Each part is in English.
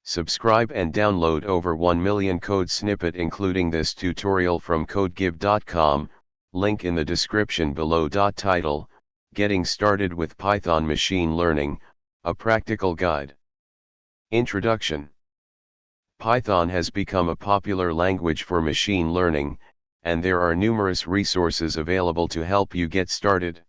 Subscribe and download over 1 million code snippet including this tutorial from codegib.com, link in the description below. Title, Getting Started with Python Machine Learning, a Practical Guide. Introduction. Python has become a popular language for machine learning, and there are numerous resources available to help you get started.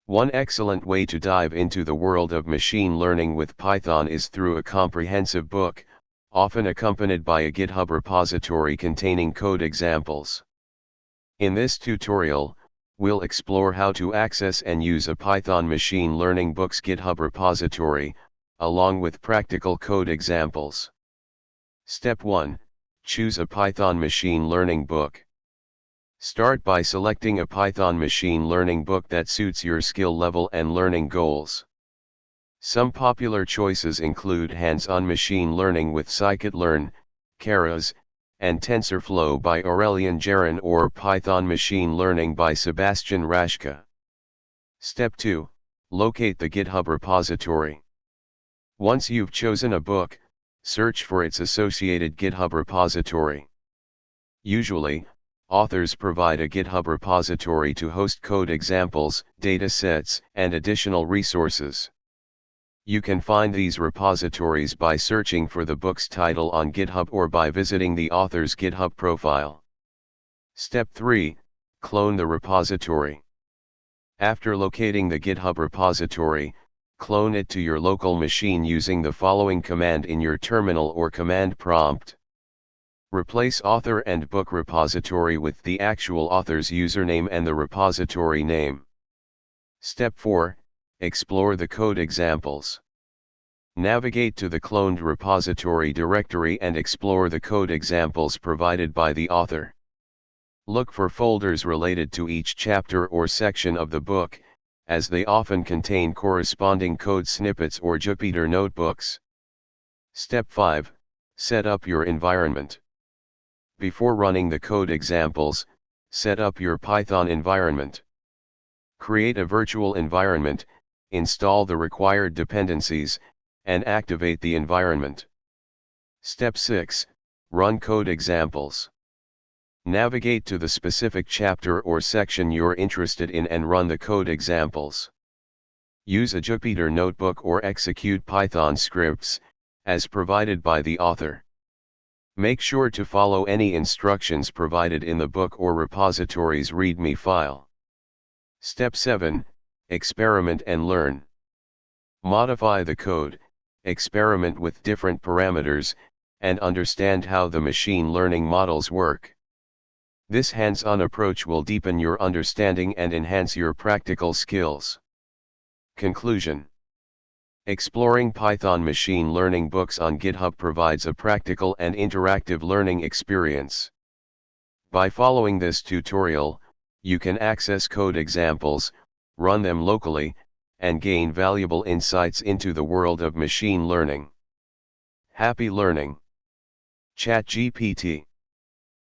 One excellent way to dive into the world of machine learning with Python is through a comprehensive book, often accompanied by a GitHub repository containing code examples. In this tutorial, we'll explore how to access and use a Python machine learning book's GitHub repository, along with practical code examples. Step 1. Choose a Python machine learning book. Start by selecting a Python machine learning book that suits your skill level and learning goals. Some popular choices include Hands-on Machine Learning with Scikit-learn, Keras, and TensorFlow by Aurélien Géron or Python Machine Learning by Sebastian Raschka. Step 2. Locate the GitHub repository. Once you've chosen a book, search for its associated GitHub repository. Usually, authors provide a GitHub repository to host code examples, datasets, and additional resources. You can find these repositories by searching for the book's title on GitHub or by visiting the author's GitHub profile. Step 3. Clone the repository. After locating the GitHub repository, clone it to your local machine using the following command in your terminal or command prompt. Replace author and book repository with the actual author's username and the repository name. Step 4. Explore the code examples. Navigate to the cloned repository directory and explore the code examples provided by the author. Look for folders related to each chapter or section of the book, as they often contain corresponding code snippets or Jupyter notebooks. Step 5. Set up your environment. Before running the code examples, set up your Python environment. Create a virtual environment, install the required dependencies, and activate the environment. Step 6. Run code examples. Navigate to the specific chapter or section you're interested in and run the code examples. Use a Jupyter notebook or execute Python scripts, as provided by the author. Make sure to follow any instructions provided in the book or repository's README file. Step 7. Experiment and learn. Modify the code, experiment with different parameters, and understand how the machine learning models work. This hands-on approach will deepen your understanding and enhance your practical skills. Conclusion. Exploring Python machine learning books on GitHub provides a practical and interactive learning experience. By following this tutorial, you can access code examples, run them locally, and gain valuable insights into the world of machine learning. Happy learning! ChatGPT